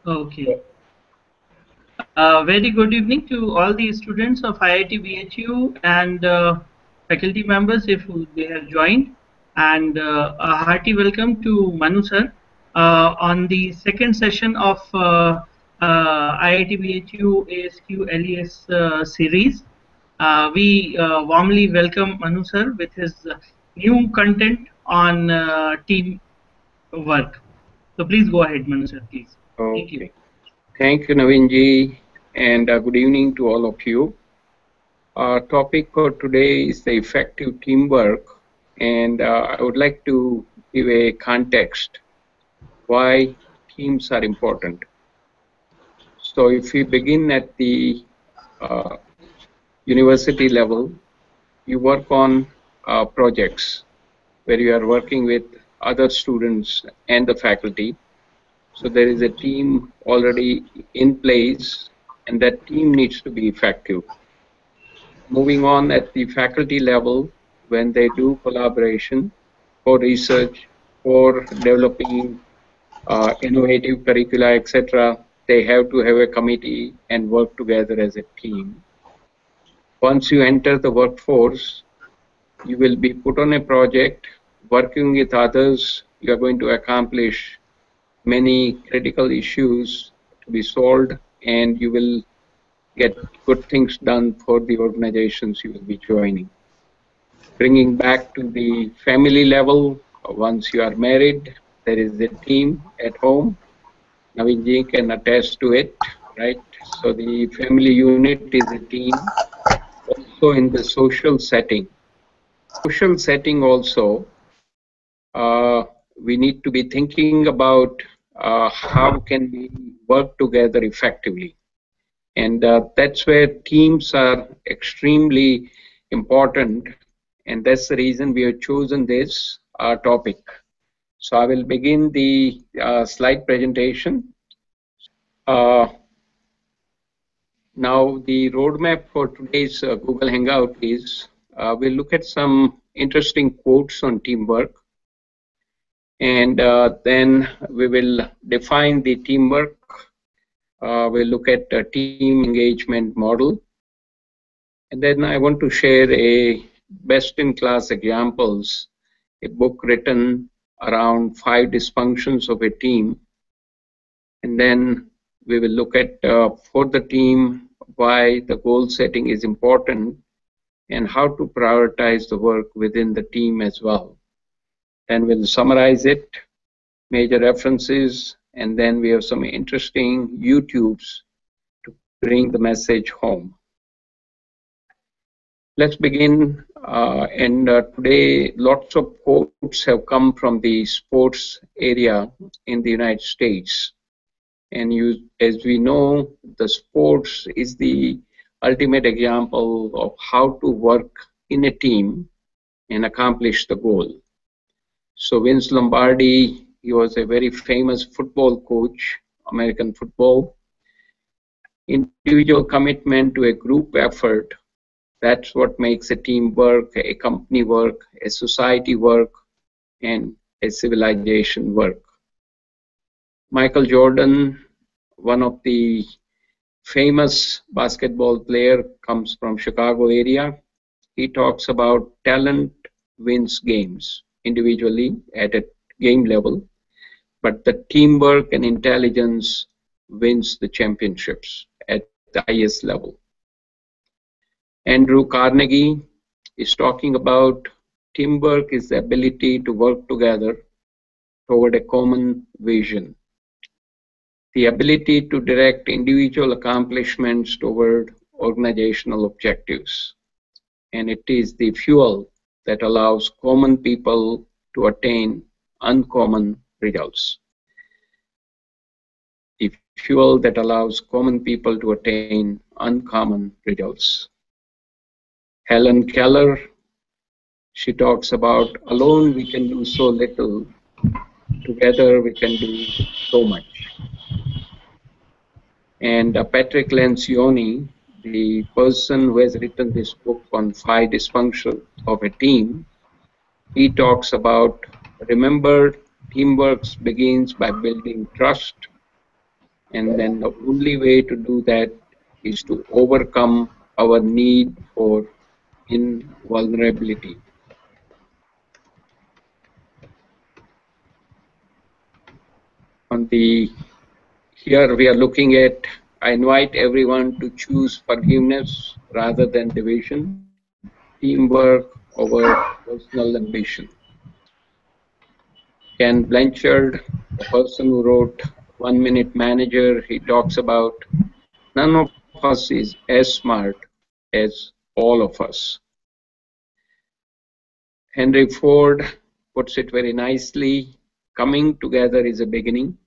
Okay. Very good evening to all the students of IIT BHU and faculty members if they have joined, and a hearty welcome to Manu sir on the second session of IIT BHU ASQ LES series. We warmly welcome Manu sir with his new content on team work. So please go ahead, Manu sir, please. Thank you. Okay. Thank you, Navinji, and good evening to all of you. Our topic for today is the effective teamwork, and I would like to give a context why teams are important. So, if we begin at the uh, university level, you work on projects where you are working with other students and the faculty. So there is a team already in place, and that team needs to be effective. Moving on at the faculty level, when they do collaboration for research, for developing innovative curricula, etc., they have to have a committee and work together as a team. Once you enter the workforce, you will be put on a project, working with others, you are going to accomplish many critical issues to be solved, and you will get good things done for the organizations you will be joining. Bringing back to the family level, once you are married, there is a team at home. Navinji can attest to it, right? So the family unit is a team. Also in the social setting. Social setting also, we need to be thinking about how can we work together effectively. And that's where teams are extremely important. And that's the reason we have chosen this topic. So I will begin the slide presentation. Now the roadmap for today's Google Hangout is we'll look at some interesting quotes on teamwork. And then we will define the teamwork. We'll look at a team engagement model. And then I want to share a best-in-class examples, a book written around 5 dysfunctions of a team. And then we will look at, for the team, why the goal setting is important and how to prioritize the work within the team as well. Then we'll summarize it, major references, and then we have some interesting YouTubes to bring the message home. Let's begin, today lots of quotes have come from the sports area in the United States. And as we know, the sports is the ultimate example of how to work in a team and accomplish the goal. So Vince Lombardi, he was a very famous football coach, American football. Individual commitment to a group effort, that's what makes a team work, a company work, a society work, and a civilization work. Michael Jordan, one of the famous basketball player, comes from Chicago area. He talks about talent wins games individually at a game level, but the teamwork and intelligence wins the championships at the highest level. Andrew Carnegie is talking about teamwork is the ability to work together toward a common vision. The ability to direct individual accomplishments toward organizational objectives. And it is the fuel that allows common people to attain uncommon results. The fuel that allows common people to attain uncommon results. Helen Keller, she talks about alone we can do so little, together we can do so much. And Patrick Lencioni, the person who has written this book on 5 dysfunctions of a team, he talks about, remember, teamwork begins by building trust, And then the only way to do that is to overcome our need for invulnerability. On the Here we are looking at, I invite everyone to choose forgiveness rather than division, teamwork over personal ambition. Ken Blanchard, the person who wrote 1 Minute Manager, he talks about none of us is as smart as all of us. Henry Ford puts it very nicely, coming together is a beginning,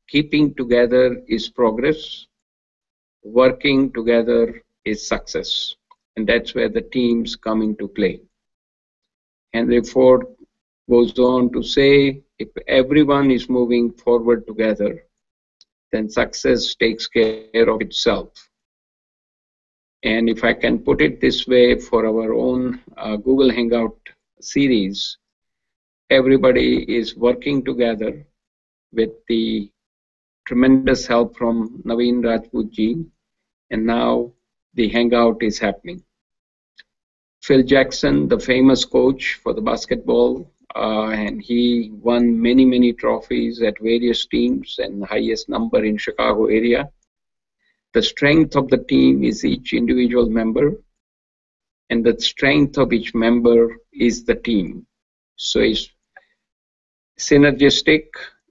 keeping together is progress, working together is success. And that's where the teams come into play. Henry Ford goes on to say, if everyone is moving forward together, then success takes care of itself. And if I can put it this way for our own Google Hangout series, everybody is working together with the tremendous help from Naveen Rajputji, and now the Hangout is happening. Phil Jackson, the famous coach for the basketball, and he won many, many trophies at various teams and the highest number in Chicago area. The strength of the team is each individual member, and the strength of each member is the team. So it's synergistic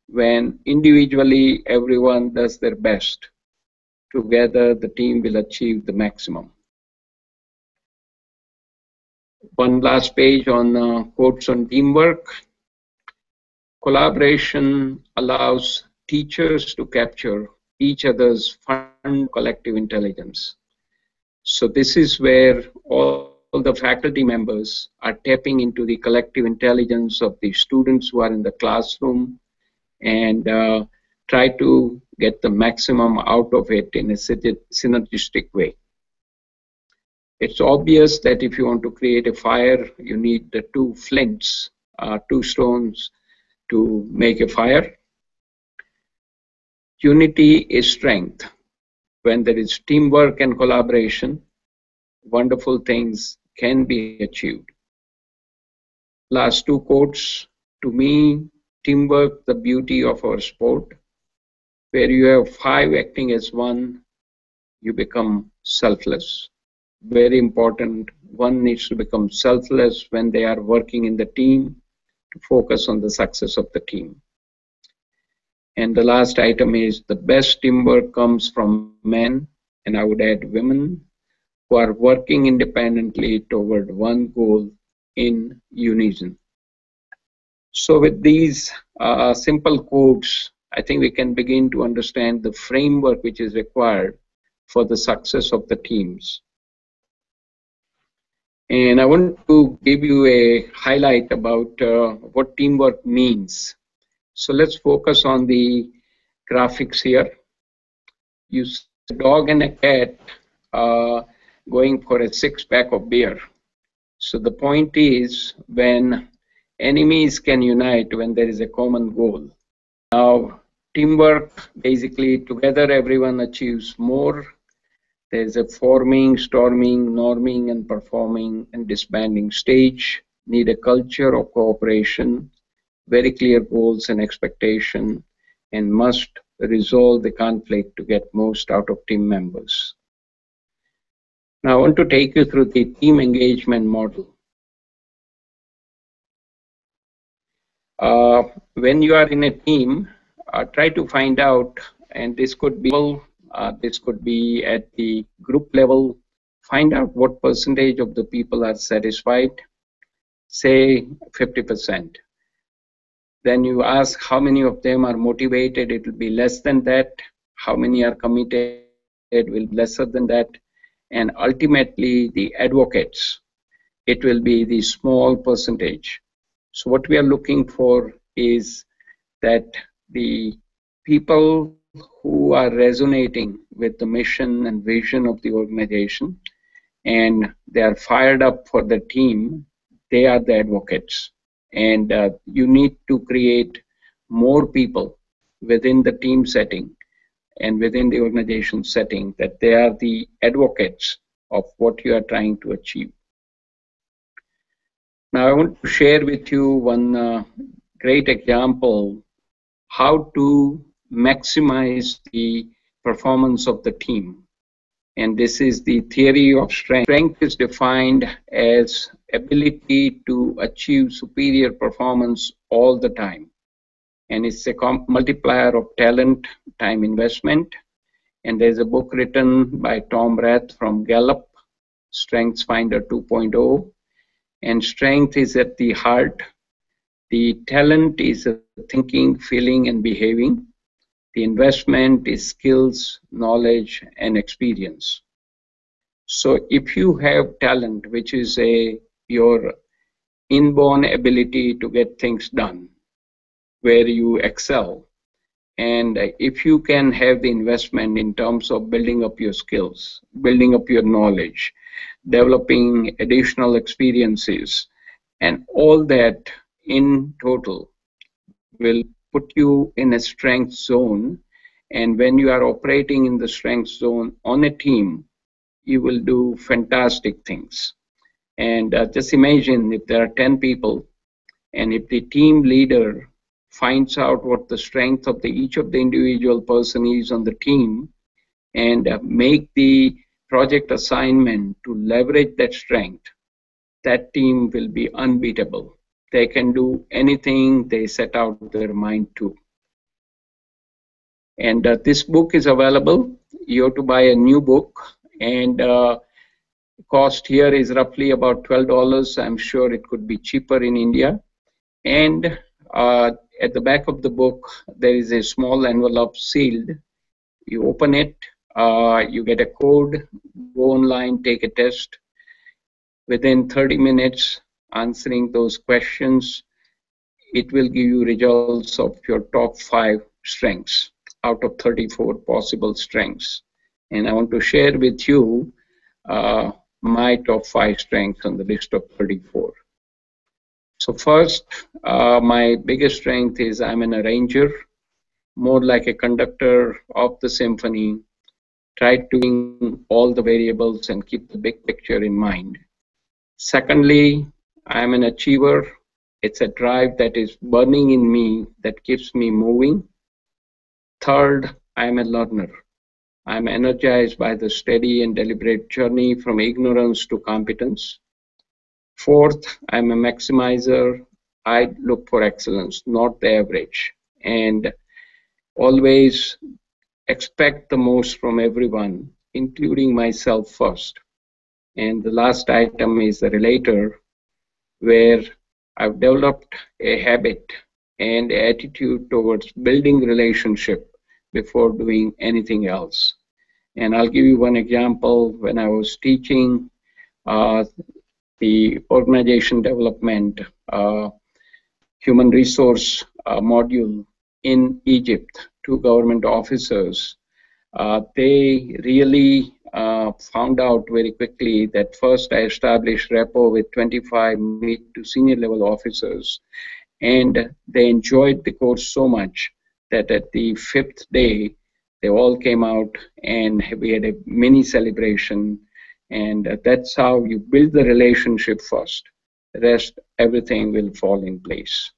when individually everyone does their best. Together, the team will achieve the maximum. One last page on quotes on teamwork. Collaboration allows teachers to capture each other's fundamental collective intelligence. So this is where all the faculty members are tapping into the collective intelligence of the students who are in the classroom and try to get the maximum out of it in a synergistic way. It's obvious that if you want to create a fire, you need the two flints, two stones to make a fire. Unity is strength. When there is teamwork and collaboration, wonderful things can be achieved. Last two quotes. To me, teamwork, the beauty of our sport, where you have five acting as one, you become selfless. Very important. One needs to become selfless when they are working in the team to focus on the success of the team. And the last item is the best teamwork comes from men, and I would add women, who are working independently toward one goal in unison. So with these simple quotes, I think we can begin to understand the framework which is required for the success of the teams. And I want to give you a highlight about what teamwork means. So let's focus on the graphics here. You see a dog and a cat going for a six-pack of beer. So the point is, when enemies can unite when there is a common goal. Now, teamwork, basically together everyone achieves more. There's a forming, storming, norming, and performing and disbanding stage. Need a culture of cooperation, very clear goals and expectation, and must resolve the conflict to get most out of team members. Now I want to take you through the team engagement model. When you are in a team, try to find out, and this could be at the group level, find out what percentage of the people are satisfied, say 50%. Then you ask how many of them are motivated, it will be less than that. How many are committed, will be lesser than that. And ultimately, the advocates, it will be the small percentage. So what we are looking for is that the people who are resonating with the mission and vision of the organization and they are fired up for the team, they are the advocates. And you need to create more people within the team setting and within the organization setting, that they are the advocates of what you are trying to achieve. Now, I want to share with you one great example how to maximize the performance of the team. And this is the theory of strength. Strength is defined as ability to achieve superior performance all the time. And it's a multiplier of talent, time investment. And there's a book written by Tom Rath from Gallup, Strengths Finder 2.0. And strength is at the heart. The talent is thinking, feeling, and behaving. The investment is skills, knowledge, and experience. So if you have talent, which is your inborn ability to get things done, where you excel, and if you can have the investment in terms of building up your skills, building up your knowledge, developing additional experiences, and all that in total will put you in a strength zone. And when you are operating in the strength zone on a team, you will do fantastic things. And just imagine if there are 10 people, and if the team leader finds out what the strength of each of the individual person is on the team, and make the project assignment to leverage that strength, that team will be unbeatable. They can do anything they set out their mind to. And this book is available. You have to buy a new book, and cost here is roughly about $12. I'm sure it could be cheaper in India. And at the back of the book, there is a small envelope sealed. You open it, you get a code, go online, take a test. Within 30 minutes, answering those questions, it will give you results of your top 5 strengths out of 34 possible strengths. And I want to share with you my top 5 strengths on the list of 34. So first, my biggest strength is I'm an arranger, more like a conductor of the symphony. Try to bring all the variables and keep the big picture in mind. Secondly, I'm an achiever. It's a drive that is burning in me that keeps me moving. Third, I'm a learner. I'm energized by the steady and deliberate journey from ignorance to competence. Fourth, I'm a maximizer. I look for excellence, not the average, and always expect the most from everyone, including myself first. And the last item is the relator, where I've developed a habit and attitude towards building relationship before doing anything else. And I'll give you one example. When I was teaching the organization development human resource module in Egypt to government officers, they really found out very quickly that first I established rapport with 25 mid to senior level officers, and they enjoyed the course so much that at the 5th day they all came out and we had a mini celebration. And that's how you build the relationship first. The rest, everything will fall in place.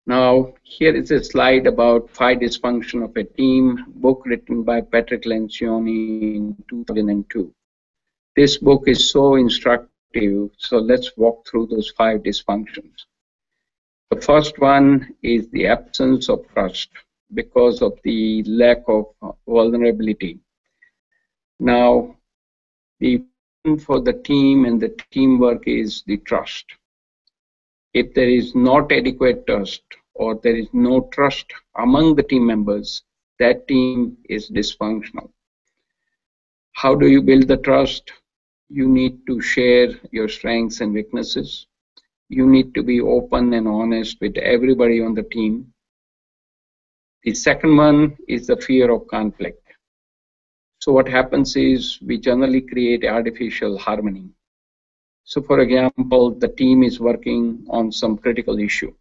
Now, here is a slide about 5 dysfunction of a team, book written by Patrick Lencioni in 2002. This book is so instructive, so let's walk through those 5 dysfunctions. The first one is the absence of trust because of the lack of vulnerability. Now, the for the team and the teamwork is the trust. If there is not adequate trust or there is no trust among the team members, that team is dysfunctional. How do you build the trust? You need to share your strengths and weaknesses. You need to be open and honest with everybody on the team. The second one is the fear of conflict. So what happens is we generally create artificial harmony. So for example, the team is working on some critical issue.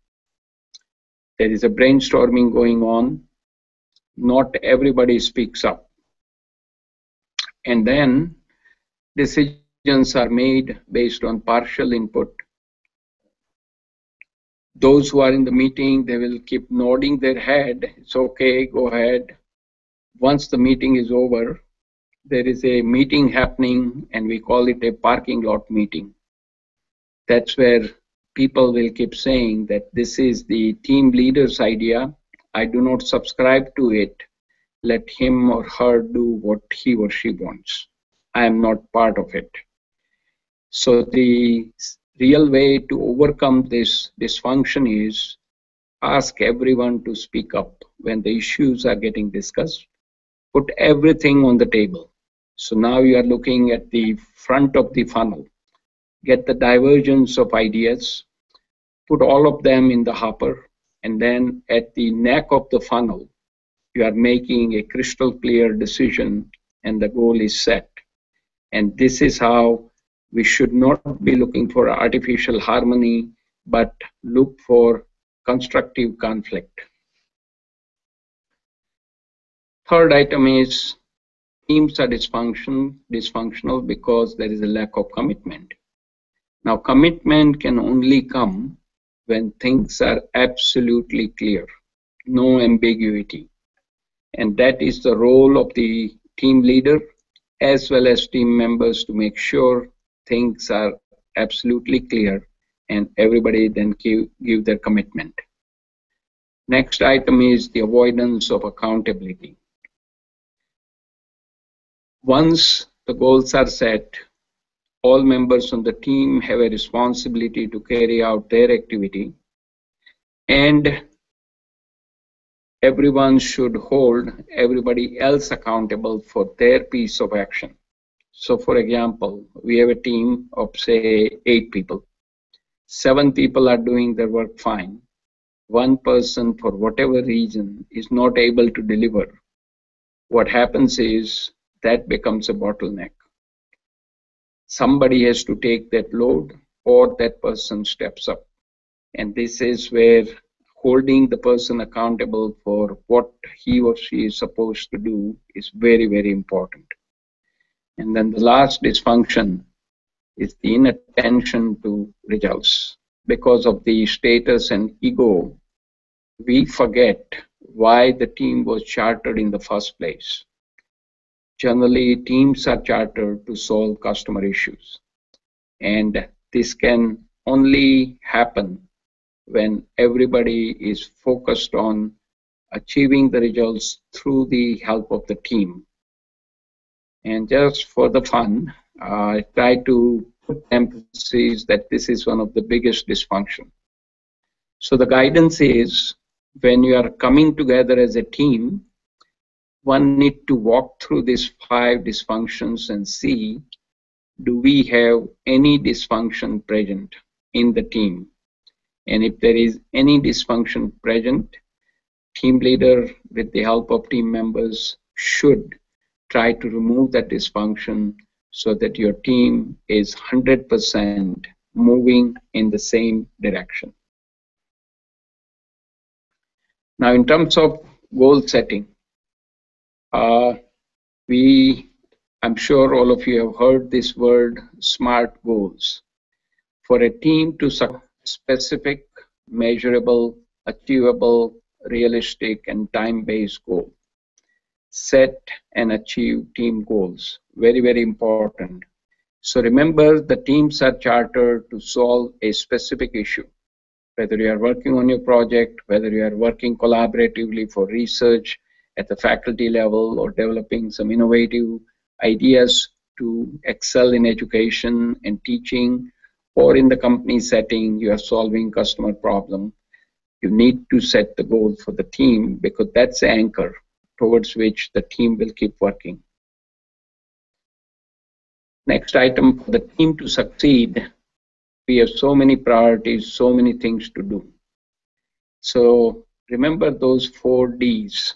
There is a brainstorming going on. Not everybody speaks up. And then decisions are made based on partial input. Those who are in the meeting, they will keep nodding their head. It's okay, go ahead. Once the meeting is over, there is a meeting happening, and we call it a parking lot meeting. That's where people will keep saying that this is the team leader's idea. I do not subscribe to it. Let him or her do what he or she wants. I am not part of it. So the real way to overcome this dysfunction is ask everyone to speak up when the issues are getting discussed. Put everything on the table. So now you are looking at the front of the funnel. Get the divergence of ideas, put all of them in the hopper, and then at the neck of the funnel, you are making a crystal clear decision and the goal is set. And this is how we should not be looking for artificial harmony, but look for constructive conflict. Third item is teams are dysfunctional because there is a lack of commitment. Now, commitment can only come when things are absolutely clear, no ambiguity. And that is the role of the team leader as well as team members to make sure things are absolutely clear and everybody then give their commitment. Next item is the avoidance of accountability. Once the goals are set, all members on the team have a responsibility to carry out their activity, and everyone should hold everybody else accountable for their piece of action. So for example, we have a team of say 8 people. 7 people are doing their work fine. One person, for whatever reason, is not able to deliver. What happens is that becomes a bottleneck. Somebody has to take that load or that person steps up. And this is where holding the person accountable for what he or she is supposed to do is very, very important. And then the last dysfunction is the inattention to results. Because of the status and ego, we forget why the team was chartered in the first place. Generally, teams are chartered to solve customer issues. And this can only happen when everybody is focused on achieving the results through the help of the team. And just for the fun, I try to put emphasis that this is one of the biggest dysfunction. So the guidance is when you are coming together as a team, one need to walk through these 5 dysfunctions and see, do we have any dysfunction present in the team? And if there is any dysfunction present, team leader with the help of team members should try to remove that dysfunction so that your team is 100% moving in the same direction. Now, in terms of goal setting, I'm sure all of you have heard this word, SMART goals. For a team to specific, measurable, achievable, realistic, and time-based goal. Set and achieve team goals. Very, very important. So remember, the teams are chartered to solve a specific issue. Whether you are working on your project, whether you are working collaboratively for research at the faculty level or developing some innovative ideas to excel in education and teaching, or in the company setting, you are solving customer problem. You need to set the goal for the team because that's the anchor towards which the team will keep working. Next item, for the team to succeed, we have so many priorities, so many things to do. So remember those 4 Ds.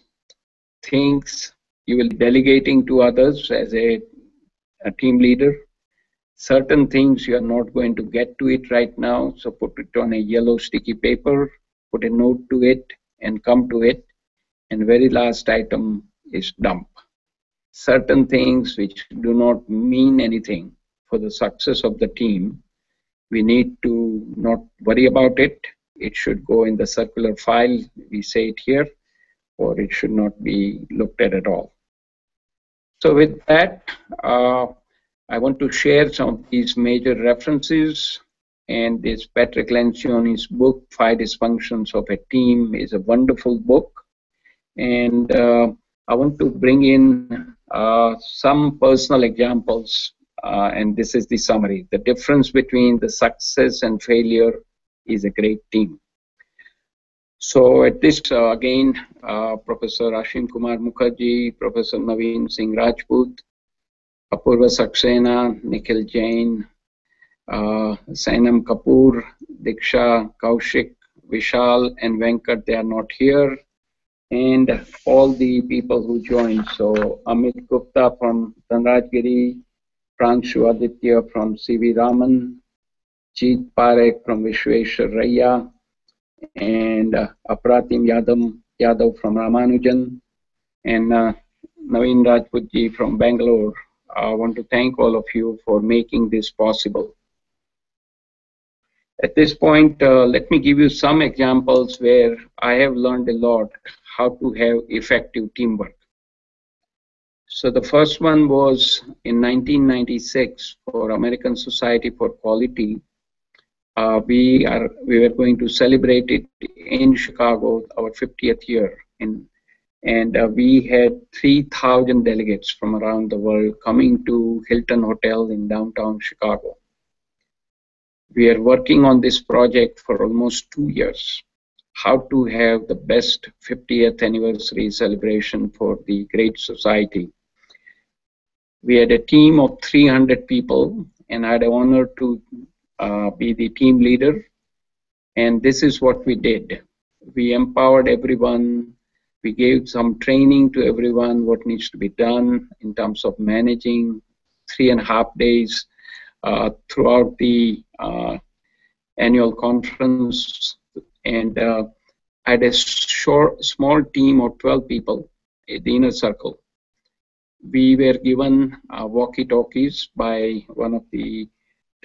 Things you will be delegating to others as a team leader. Certain things you are not going to get to it right now, so put it on a yellow sticky paper put a note to it, and come to it. And very last item is dump. Certain things which do not mean anything for the success of the team, we need to not worry about it. It should go in the circular file, we say it here, or it should not be looked at all. So with that, I want to share some of these major references. And this Patrick Lencioni's book, Five Dysfunctions of a Team, is a wonderful book. And I want to bring in some personal examples, and this is the summary. The difference between the success and failure is a great team. So at this, again, Professor Ashim Kumar Mukherjee, Professor Naveen Singh Rajput, Apurva Saxena, Nikhil Jain, Sainam Kapoor, Diksha, Kaushik, Vishal, and Venkat, they are not here. And all the people who joined. So Amit Gupta from Dhanrajgiri, Pranshu Aditya from C.V. Raman, Jeet Parekh from Vishwesharaya, and Apratim Yadav from Ramanujan, and Naveen Rajputji from Bangalore. I want to thank all of you for making this possible. At this point, let me give you some examples where I have learned a lot how to have effective teamwork. So the first one was in 1996 for American Society for Quality. We were going to celebrate it in Chicago, our 50th year, and we had 3,000 delegates from around the world coming to Hilton Hotel in downtown Chicago. We are working on this project for almost 2 years, how to have the best 50th anniversary celebration for the great society. We had a team of 300 people, and I had the honor to be the team leader. And this is what we did. We empowered everyone. We gave some training to everyone what needs to be done in terms of managing 3.5 days throughout the annual conference, and I had a small team of 12 people in the inner circle. We were given walkie-talkies by one of the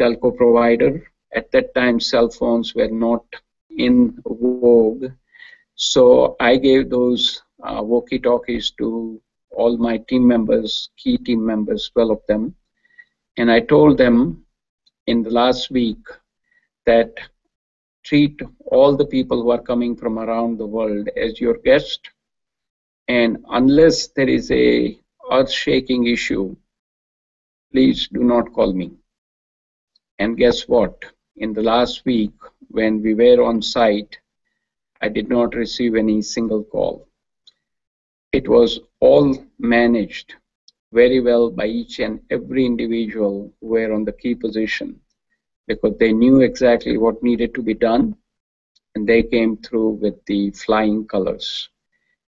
telco provider. At that time, cell phones were not in vogue, so I gave those walkie-talkies to all my team members, key team members, 12 of them, and I told them in the last week that treat all the people who are coming from around the world as your guest, and unless there is a earth-shaking issue, please do not call me. And guess what? In the last week, when we were on site, I did not receive any single call. It was all managed very well by each and every individual who were on the key position, because they knew exactly what needed to be done, and they came through with the flying colors.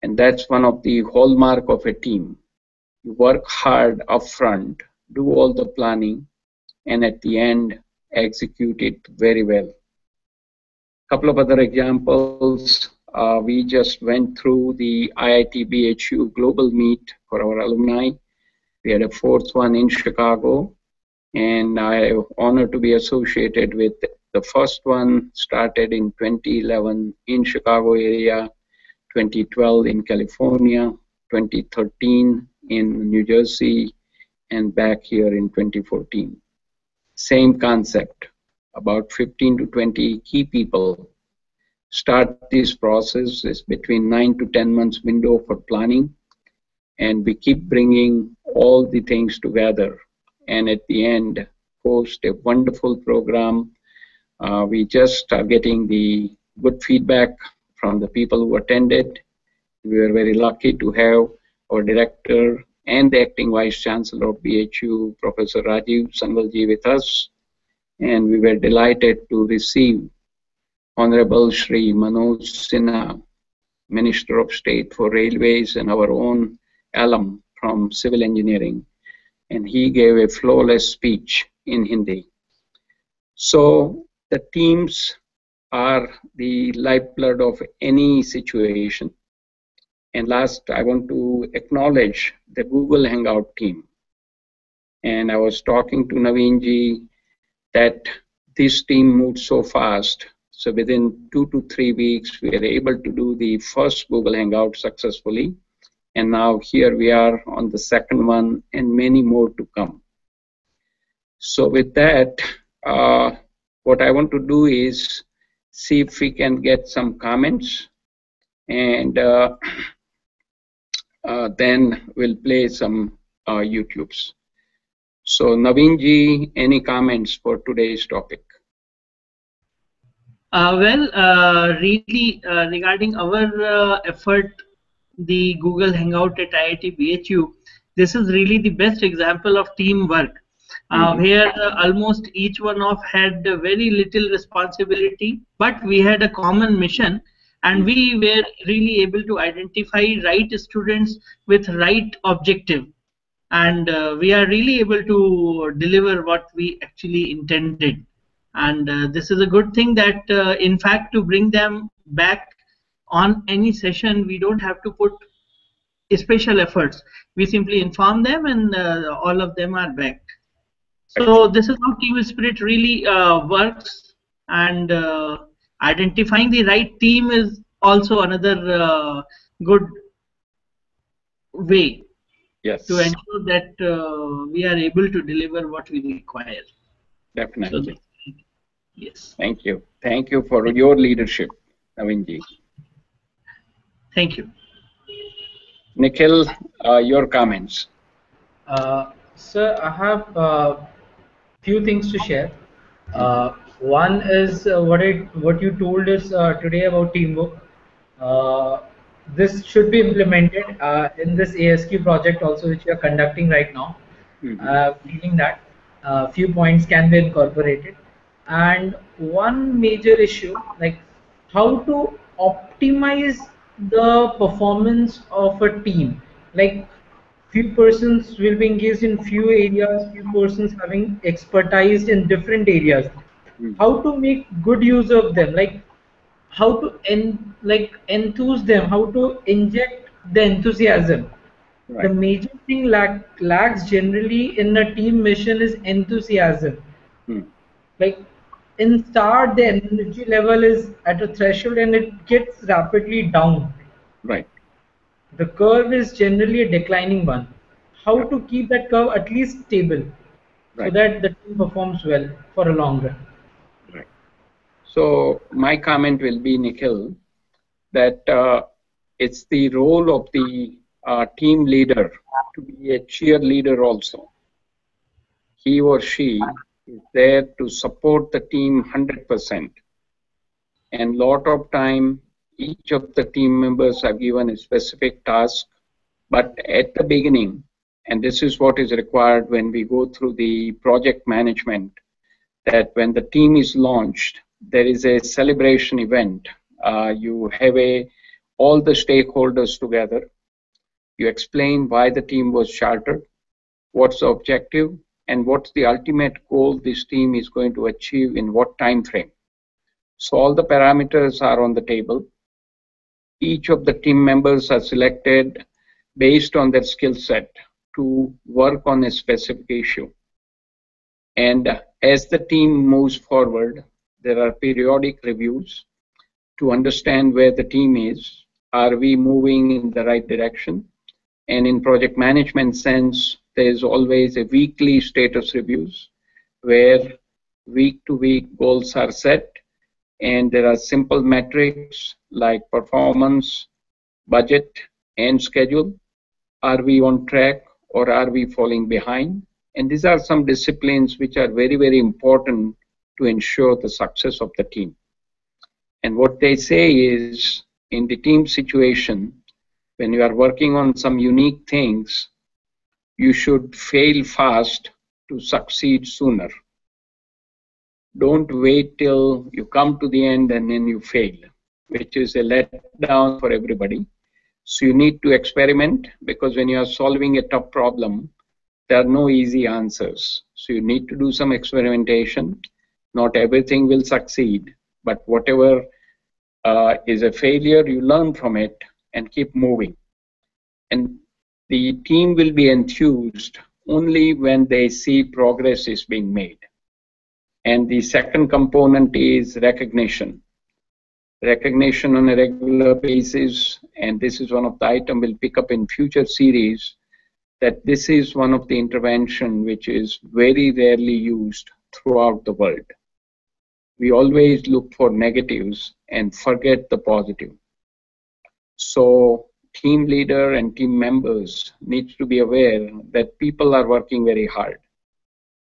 And that's one of the hallmark of a team. You work hard upfront, do all the planning, and at the end, execute it very well. A couple of other examples. We just went through the IIT BHU Global Meet for our alumni. We had a 4th one in Chicago, and I am honored to be associated with the first one, started in 2011 in Chicago area, 2012 in California, 2013 in New Jersey, and back here in 2014. Same concept, about 15 to 20 key people start this process. Is between 9 to 10 months window for planning, and we keep bringing all the things together, and at the end post a wonderful program. We just are getting the good feedback from the people who attended. We were very lucky to have our director and the acting vice chancellor of BHU, Professor Rajiv Sangalji, with us, and we were delighted to receive Honorable Shri Manoj Sinha, Minister of State for Railways and our own alum from Civil Engineering, and he gave a flawless speech in Hindi. So the teams are the lifeblood of any situation. And last, I want to acknowledge the Google Hangout team. And I was talking to Naveenji that this team moved so fast. So within 2 to 3 weeks, we were able to do the first Google Hangout successfully. And now here we are on the second one and many more to come. So with that, what I want to do is see if we can get some comments, and then we'll play some YouTubes. So Naveenji, any comments for today's topic? Really, regarding our effort, the Google Hangout at IIT BHU, this is really the best example of teamwork, where almost each one of had very little responsibility, but we had a common mission, and we were really able to identify right students with right objective, and we are really able to deliver what we actually intended. And this is a good thing that in fact, to bring them back on any session, we don't have to put special efforts. We simply inform them, and all of them are back. So this is how team spirit really works, and identifying the right team is also another good way to ensure that we are able to deliver what we require. Definitely. So, yes. Thank you. Thank you for your leadership, Naveenji. Thank you. Nikhil, your comments. Sir, I have few things to share. One is what you told us today about teamwork. This should be implemented in this ASQ project also, which we are conducting right now. Feeling that few points can be incorporated, and one major issue, like how to optimize the performance of a team. Like few persons will be engaged in few areas, few persons having expertise in different areas. How to make good use of them, like how to enthuse them, how to inject the enthusiasm. The major thing lacks generally in a team mission is enthusiasm. Like in start, the energy level is at a threshold and it gets rapidly down. Right. The curve is generally a declining one. How to keep that curve at least stable, so that the team performs well for a long run. Right. So my comment will be, Nikhil, that it's the role of the team leader to be a cheerleader also. He or she is there to support the team 100%. And lot of time, each of the team members are given a specific task, but at the beginning, and this is what is required when we go through the project management, that when the team is launched, there is a celebration event. You have all the stakeholders together. You explain why the team was chartered, what's the objective, and what's the ultimate goal this team is going to achieve in what time frame. So all the parameters are on the table. Each of the team members are selected based on their skill set to work on a specific issue. And as the team moves forward, there are periodic reviews to understand where the team is. Are we moving in the right direction? And in project management sense, there is always a weekly status reviews where week to week goals are set, and there are simple metrics like performance, budget, and schedule. Are we on track or are we falling behind? And these are some disciplines which are very, very important to ensure the success of the team. And what they say is, in the team situation, when you are working on some unique things, you should fail fast to succeed sooner. Don't wait till you come to the end and then you fail, which is a letdown for everybody. So you need to experiment, because when you are solving a tough problem, there are no easy answers. So you need to do some experimentation. Not everything will succeed, but whatever is a failure, you learn from it and keep moving. And the team will be enthused only when they see progress is being made. And the second component is recognition. Recognition on a regular basis, and this is one of the items we'll pick up in future series, that this is one of the intervention which is very rarely used throughout the world. We always look for negatives and forget the positive. So team leader and team members need to be aware that people are working very hard.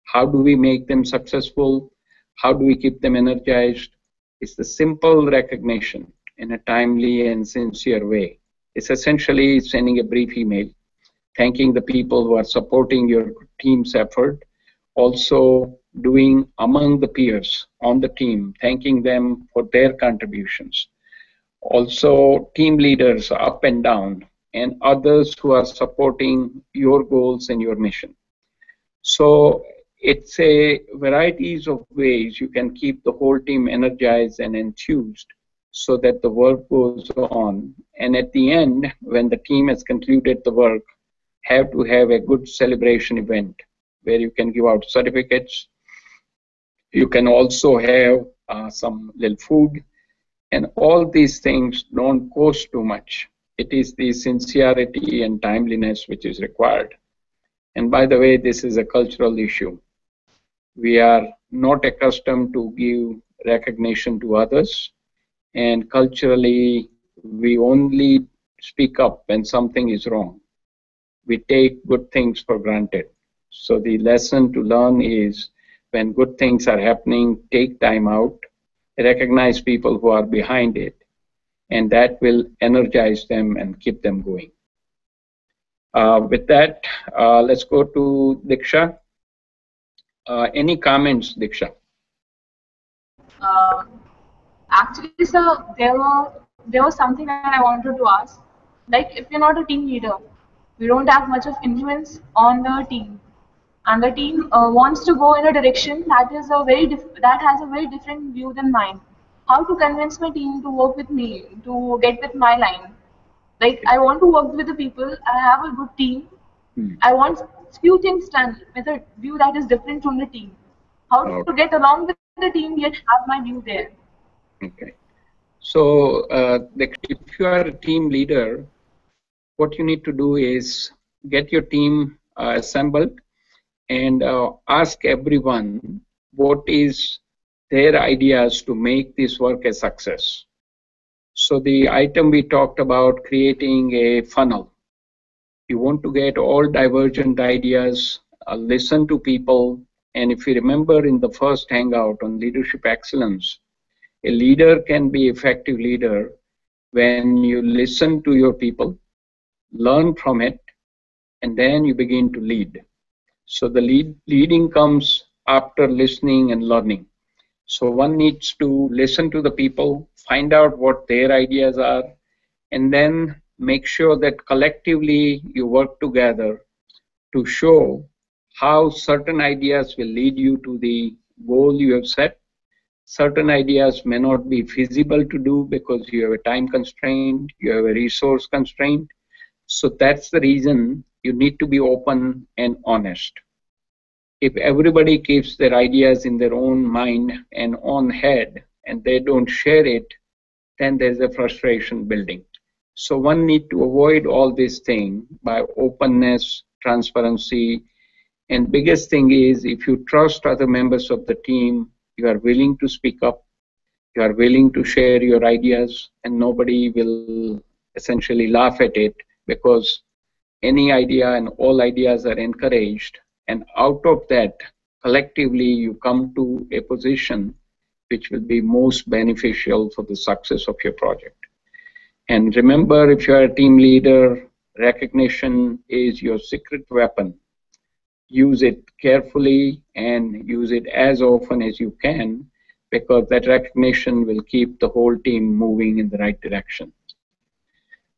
How do we make them successful? How do we keep them energized? It's the simple recognition in a timely and sincere way. It's essentially sending a brief email, thanking the people who are supporting your team's effort, also doing among the peers on the team, thanking them for their contributions. Also, team leaders up and down, and others who are supporting your goals and your mission. So it's a varieties of ways you can keep the whole team energized and enthused so that the work goes on. And at the end, when the team has concluded the work, have to have a good celebration event where you can give out certificates. You can also have some little food, and all these things don't cost too much. It is the sincerity and timeliness which is required. And by the way, this is a cultural issue. We are not accustomed to give recognition to others, and culturally, we only speak up when something is wrong. We take good things for granted. So the lesson to learn is when good things are happening, take time out, recognize people who are behind it, and that will energize them and keep them going. With that, let's go to Diksha. Any comments, Diksha? Uh, Actually, sir, there was something that I wanted to ask. Like, if you're not a team leader, we don't have much of influence on the team, and the team wants to go in a direction that is a that has a very different view than mine. How to convince my team to work with me to get with my line? Like, I want to work with the people. I have a good team. I want few things done with a view that is different from the team. How to get along with the team yet have my view there? Okay. So if you are a team leader, what you need to do is get your team assembled and ask everyone what is their ideas to make this work a success. So the item we talked about, creating a funnel. You want to get all divergent ideas, listen to people, and if you remember in the first hangout on leadership excellence, a leader can be effective leader when you listen to your people, learn from it, and then you begin to lead. So the leading comes after listening and learning. So one needs to listen to the people, find out what their ideas are, and then make sure that collectively you work together to show how certain ideas will lead you to the goal you have set. Certain ideas may not be feasible to do because you have a time constraint, you have a resource constraint. So that's the reason you need to be open and honest. If everybody keeps their ideas in their own mind and own head and they don't share it, then there's a frustration building. So one need to avoid all these things by openness, transparency, and biggest thing is if you trust other members of the team, you are willing to speak up, you are willing to share your ideas, and nobody will essentially laugh at it because any idea and all ideas are encouraged, and out of that collectively you come to a position which will be most beneficial for the success of your project. And remember, if you are a team leader, recognition is your secret weapon. Use it carefully and use it as often as you can, because that recognition will keep the whole team moving in the right direction.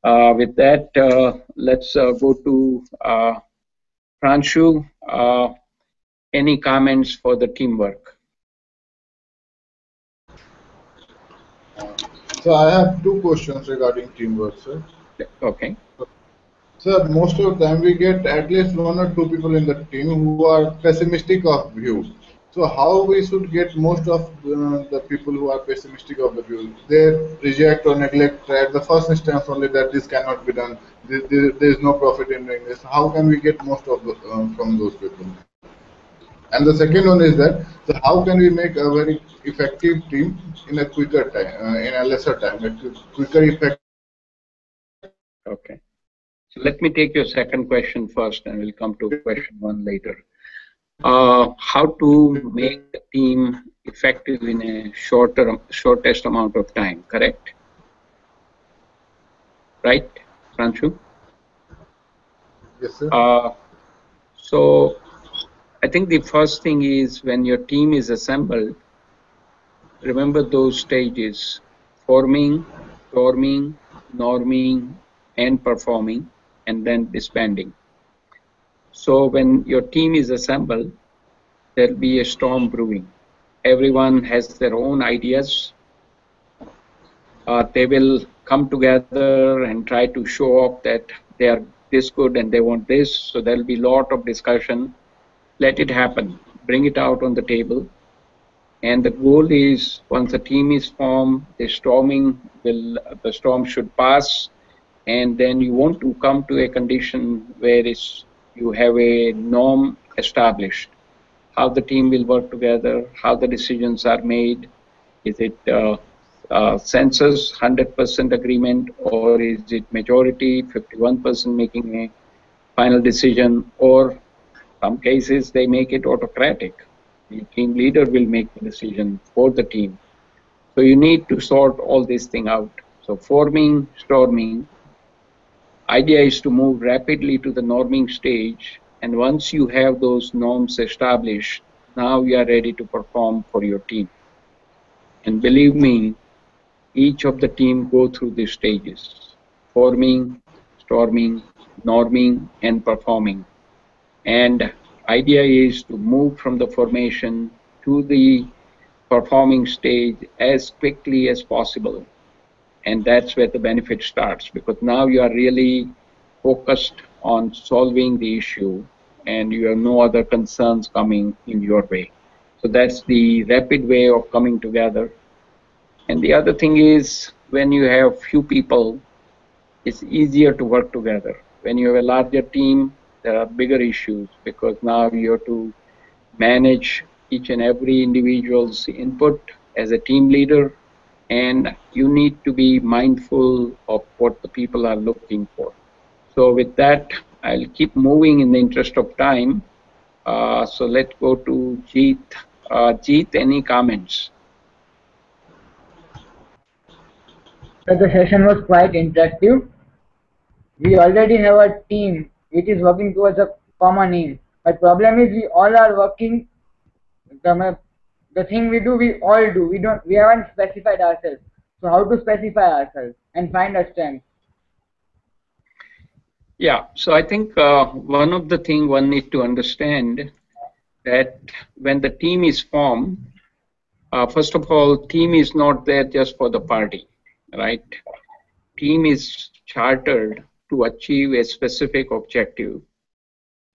With that, let's go to Pranshu. Any comments for the teamwork? So I have two questions regarding teamwork, sir. Okay. Sir, most of the time we get at least one or two people in the team who are pessimistic of view. So how we should get most of the people who are pessimistic of the view? They reject or neglect at the first instance only that this cannot be done. There is no profit in doing this. How can we get most of from those people? And the second one is that, so how can we make a very effective team in a quicker time, in a lesser time, a quicker, effective, and lesser time? Okay. So let me take your second question first, and we'll come to question one later. How to make the team effective in a shortest amount of time, correct? Right, Pranshu? Yes, sir. So I think the first thing is when your team is assembled, remember those stages: forming, storming, norming, and performing, and then disbanding. So when your team is assembled, there'll be a storm brewing. Everyone has their own ideas. They will come together and try to show off that they are this good and they want this. So there'll be a lot of discussion. Let it happen. Bring it out on the table. And the goal is once a team is formed, the storm should pass, and then you want to come to a condition where you have a norm established. How the team will work together, how the decisions are made. Is it census 100% agreement, or is it majority 51% making a final decision, or some cases they make it autocratic. The team leader will make the decision for the team. So you need to sort all this thing out. So forming, storming, idea is to move rapidly to the norming stage. And once you have those norms established, now you are ready to perform for your team. And believe me, each of the team go through these stages: forming, storming, norming, and performing. And idea is to move from the formation to the performing stage as quickly as possible. And that's where the benefit starts, because now you are really focused on solving the issue and you have no other concerns coming in your way. So that's the rapid way of coming together. And the other thing is, when you have few people, it's easier to work together. When you have a larger team, there are bigger issues because now you have to manage each and every individual's input as a team leader, and you need to be mindful of what the people are looking for. So with that, I'll keep moving in the interest of time. So let's go to Jeet. Jeet, any comments? So the session was quite interactive. We already have a team which is working towards a common aim. But problem is we all are working the thing we do, we all do. We haven't specified ourselves. So how to specify ourselves and find our strength? Yeah, so I think one of the things one needs to understand that when the team is formed, first of all, team is not there just for the party, right? Team is chartered to achieve a specific objective,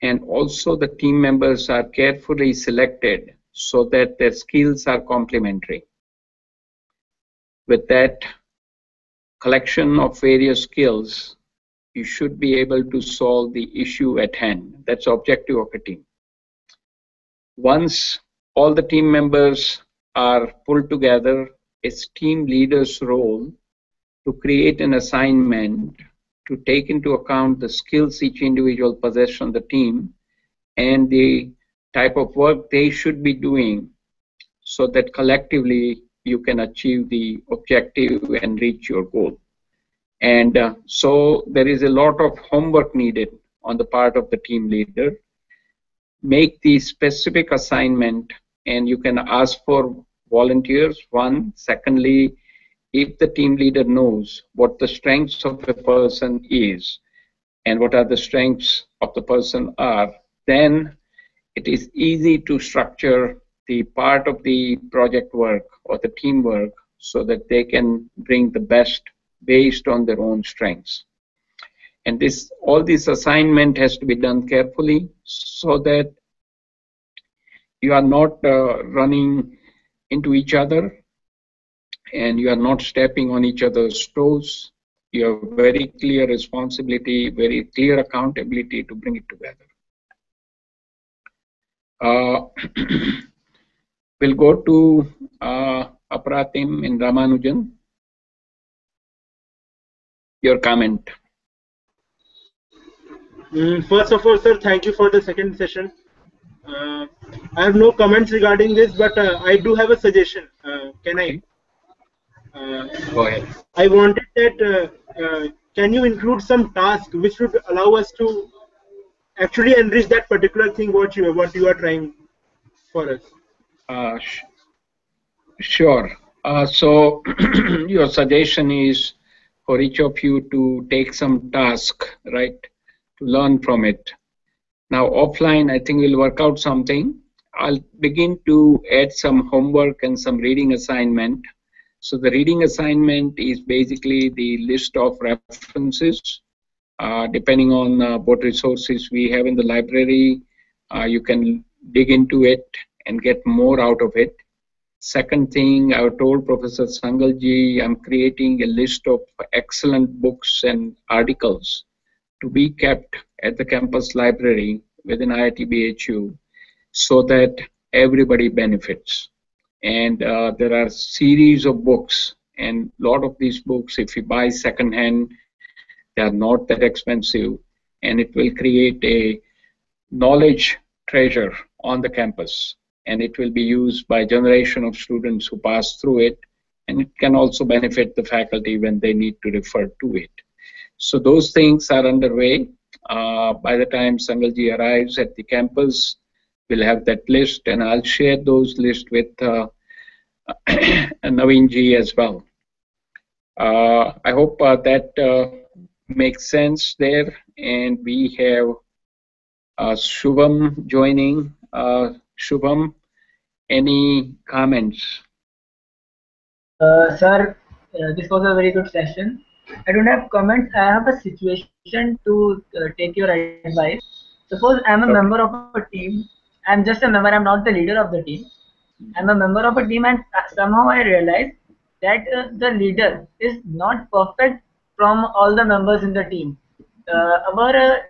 and also the team members are carefully selected so that their skills are complementary. With that collection of various skills, you should be able to solve the issue at hand. That's the objective of a team. Once all the team members are pulled together, it's team leader's role to create an assignment to take into account the skills each individual possesses on the team and the type of work they should be doing so that collectively you can achieve the objective and reach your goal. And so there is a lot of homework needed on the part of the team leader. Make the specific assignment, and you can ask for volunteers, one. Secondly, if the team leader knows what the strengths of a person is and what are the strengths of the person are, then it is easy to structure the part of the project work or the teamwork so that they can bring the best based on their own strengths. And all this assignment has to be done carefully so that you are not running into each other and you are not stepping on each other's toes. You have very clear responsibility, very clear accountability to bring it together. We'll go to Apratim and Ramanujan. Your comment. First of all, sir, thank you for the second session. I have no comments regarding this, but I do have a suggestion. Can okay. Go ahead. I wanted that, can you include some task which would allow us to actually enrich that particular thing what you are trying for us? Sure. So your suggestion is for each of you to take some task, right, to learn from it. Now offline, I think we'll work out something. I'll begin to add some homework and some reading assignment. So the reading assignment is basically the list of references. Depending on what resources we have in the library, you can dig into it and get more out of it. Second thing, I told Professor Sangalji, I'm creating a list of excellent books and articles to be kept at the campus library within IIT BHU so that everybody benefits. And there are series of books, and a lot of these books, if you buy secondhand, they are not that expensive, and it will create a knowledge treasure on the campus, and it will be used by a generation of students who pass through it, and it can also benefit the faculty when they need to refer to it. So those things are underway. By the time Sangalji arrives at the campus, we'll have that list, and I'll share those lists with Naveenji as well. I hope that makes sense there, and we have Shubham joining. Shubham, any comments? Sir, this was a very good session. I don't have comments. I have a situation to take your advice. Suppose I'm a member of a team. I'm just a member. I'm not the leader of the team. I'm a member of a team, and somehow I realize that the leader is not perfect from all the members in the team. Our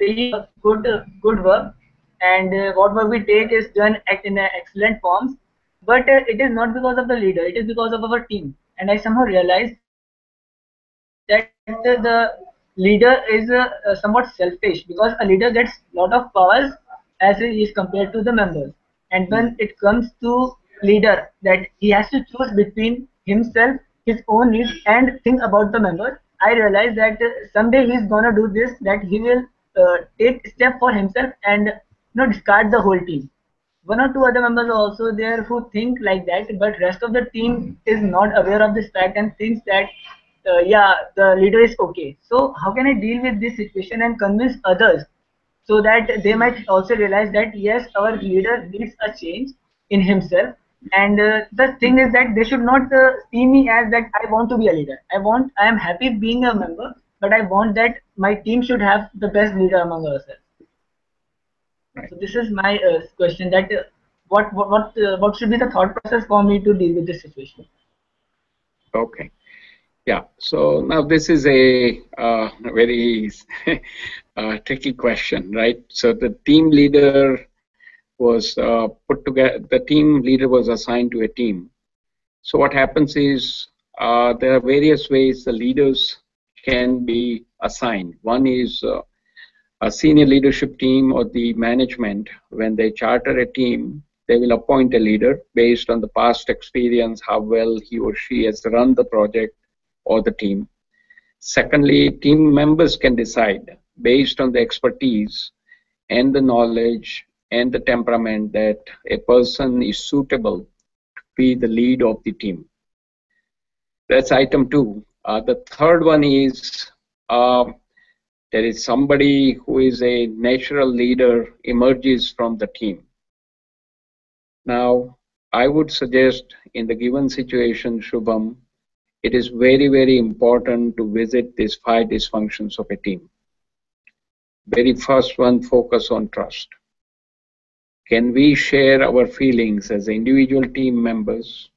daily good work, and what work we take is done in excellent forms, but it is not because of the leader, it is because of our team. And I somehow realized that the leader is somewhat selfish, because a leader gets lot of powers as he is compared to the members. And when it comes to leader, that he has to choose between himself, his own needs, and think about the members, I realize that someday he's gonna do this, that he will take step for himself and discard the whole team. One or two other members are also there who think like that, but rest of the team is not aware of this fact and thinks that yeah, the leader is okay. So how can I deal with this situation and convince others so that they might also realize that yes, our leader needs a change in himself. And the thing is that they should not see me as that I want to be a leader. I am happy being a member, but I want that my team should have the best leader among ourselves. Right. So this is my question, that what should be the thought process for me to deal with this situation? Okay. Yeah, so now this is a very tricky question, right? So the team leader was put together, the team leader was assigned to a team. So what happens is there are various ways the leaders can be assigned. One is a senior leadership team or the management, when they charter a team, they will appoint a leader based on the past experience, how well he or she has run the project or the team. Secondly, team members can decide based on the expertise and the knowledge and the temperament that a person is suitable to be the lead of the team. That's item two. The third one is there is somebody who is a natural leader emerges from the team. Now, I would suggest in the given situation, Shubham, it is very, very important to visit these 5 dysfunctions of a team. Very first one, focus on trust. Can we share our feelings as individual team members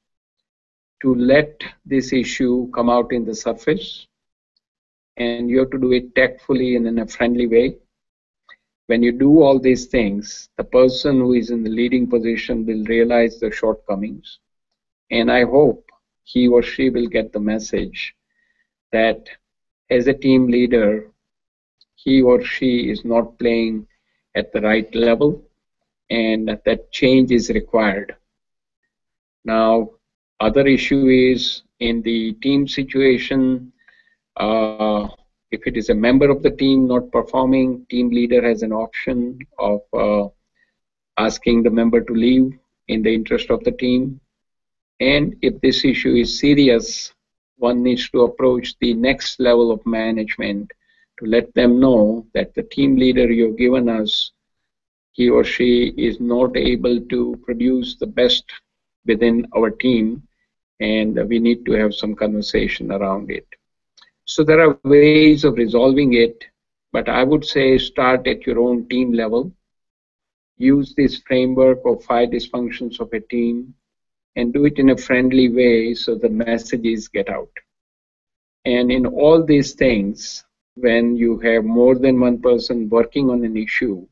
to let this issue come out in the surface? And you have to do it tactfully and in a friendly way. When you do all these things, the person who is in the leading position will realize the shortcomings. And I hope he or she will get the message that as a team leader, he or she is not playing at the right level and that change is required. Now, other issue is in the team situation, if it is a member of the team not performing, team leader has an option of asking the member to leave in the interest of the team. And if this issue is serious, one needs to approach the next level of management to let them know that the team leader you've given us, he or she is not able to produce the best within our team, and we need to have some conversation around it. So there are ways of resolving it, but I would say start at your own team level. Use this framework of 5 dysfunctions of a team and do it in a friendly way so the messages get out. And in all these things, when you have more than one person working on an issue,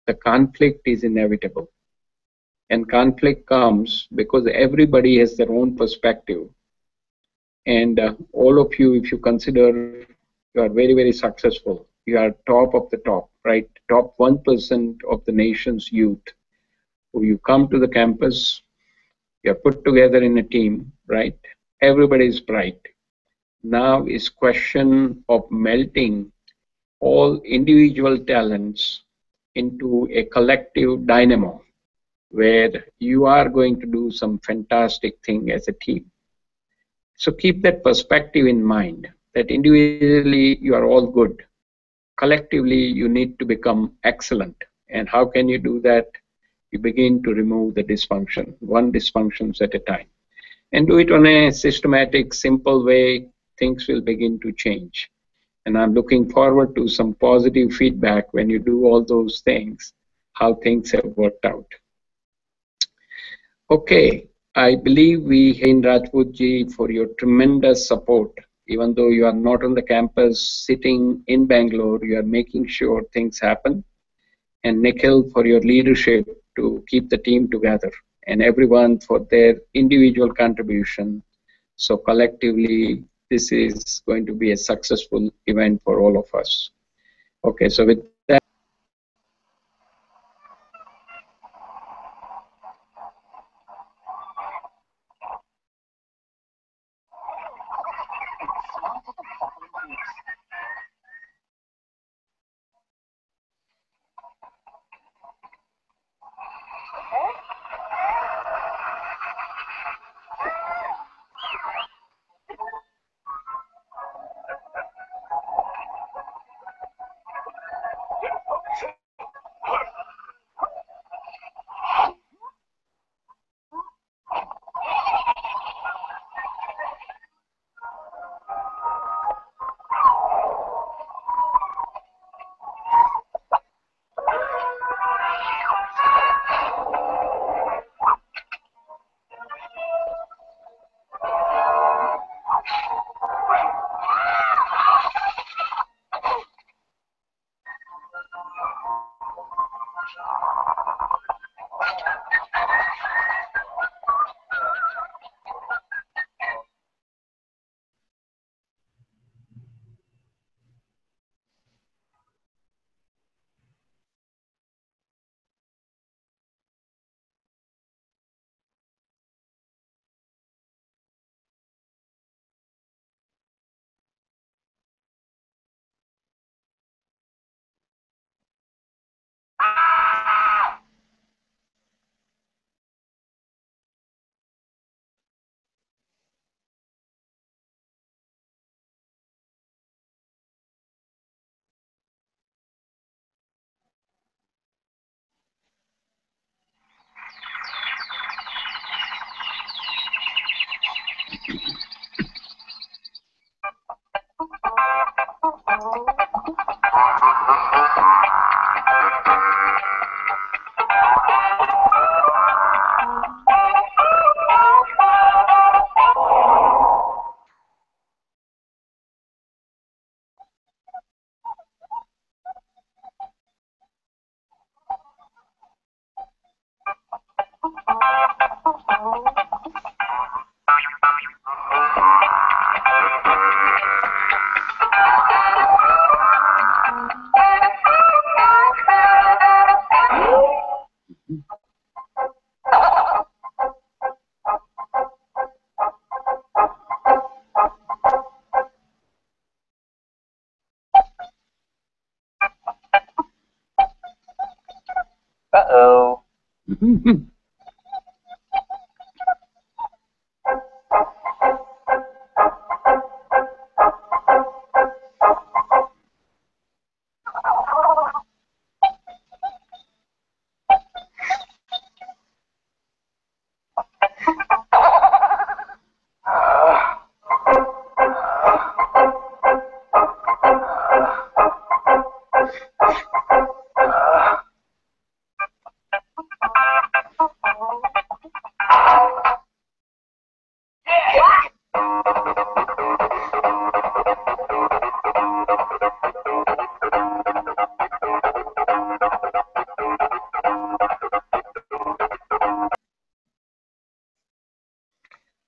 the conflict is inevitable. And conflict comes because everybody has their own perspective. And all of you, if you consider you are very, very successful, you are top of the top, right? Top 1% of the nation's youth. Who you come to the campus, you're put together in a team, right? Everybody is bright. Now is question of melting all individual talents into a collective dynamo where you are going to do some fantastic thing as a team. So keep that perspective in mind that individually you are all good. Collectively you need to become excellent. And how can you do that? You begin to remove the dysfunction, 1 dysfunction at a time. And do it on a systematic, simple way, things will begin to change. And I'm looking forward to some positive feedback when you do all those things, how things have worked out. Okay, I believe we thank Rajputji for your tremendous support. Even though you are not on the campus sitting in Bangalore, you are making sure things happen. And Nikhil for your leadership to keep the team together, and everyone for their individual contribution. So collectively, this is going to be a successful event for all of us. Okay, so with that,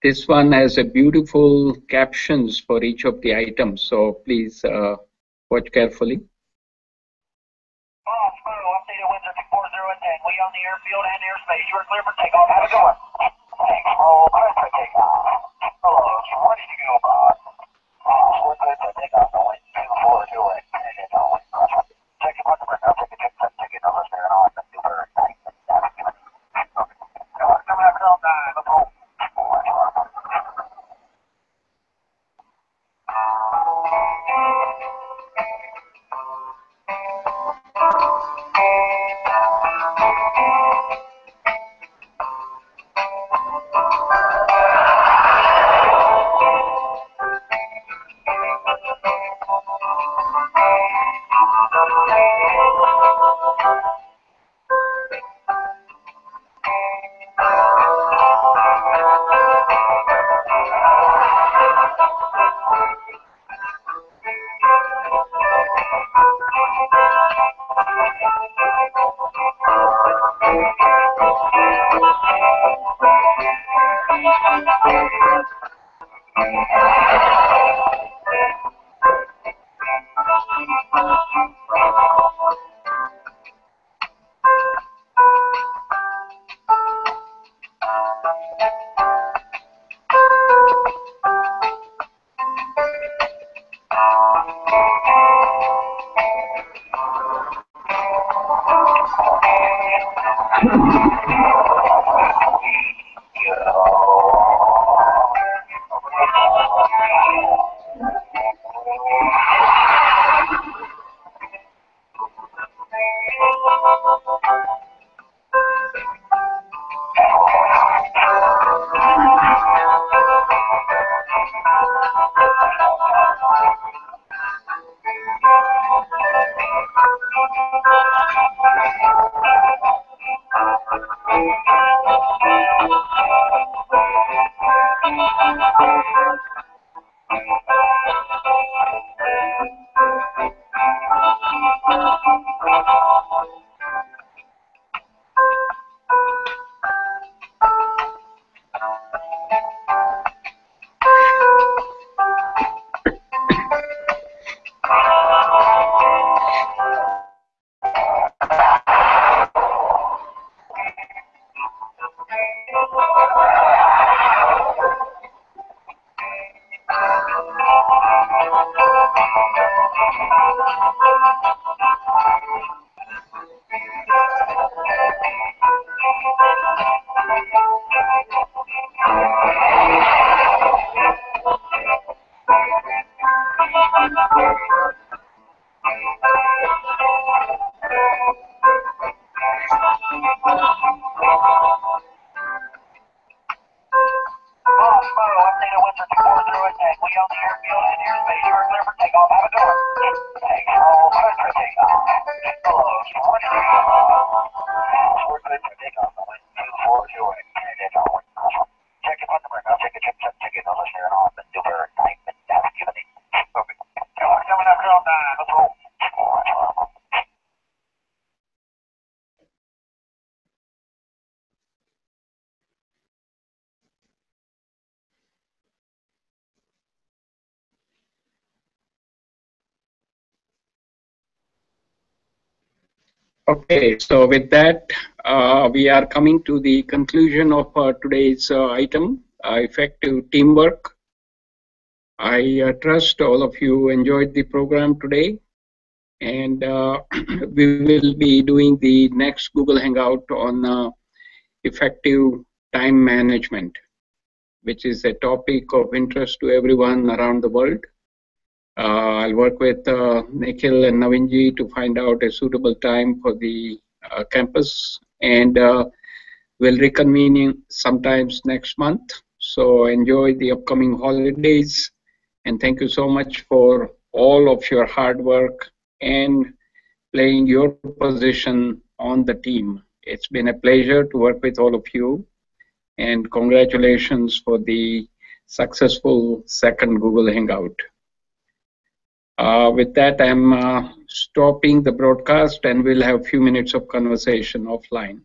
This one has a beautiful captions for each of the items, so please watch carefully. We on the airfield and airspace. You're clear for takeoff. Have a good one. Thanks. Roll clear for takeoff. Hello, ready to go, boss. We're clear for takeoff. No wait. 242 it. Check your button. I'll take a check. Take it. No listener and all. Super. Nice. Coming up on time. Let's roll. Okay, so with that, we are coming to the conclusion of today's item, effective teamwork. I trust all of you enjoyed the program today, and we will be doing the next Google Hangout on effective time management, which is a topic of interest to everyone around the world. I'll work with Nikhil and Navinji to find out a suitable time for the campus, and we'll reconvene sometimes next month. So enjoy the upcoming holidays, and thank you so much for all of your hard work and playing your position on the team. It's been a pleasure to work with all of you, and congratulations for the successful second Google Hangout. With that, I'm stopping the broadcast, and we'll have a few minutes of conversation offline.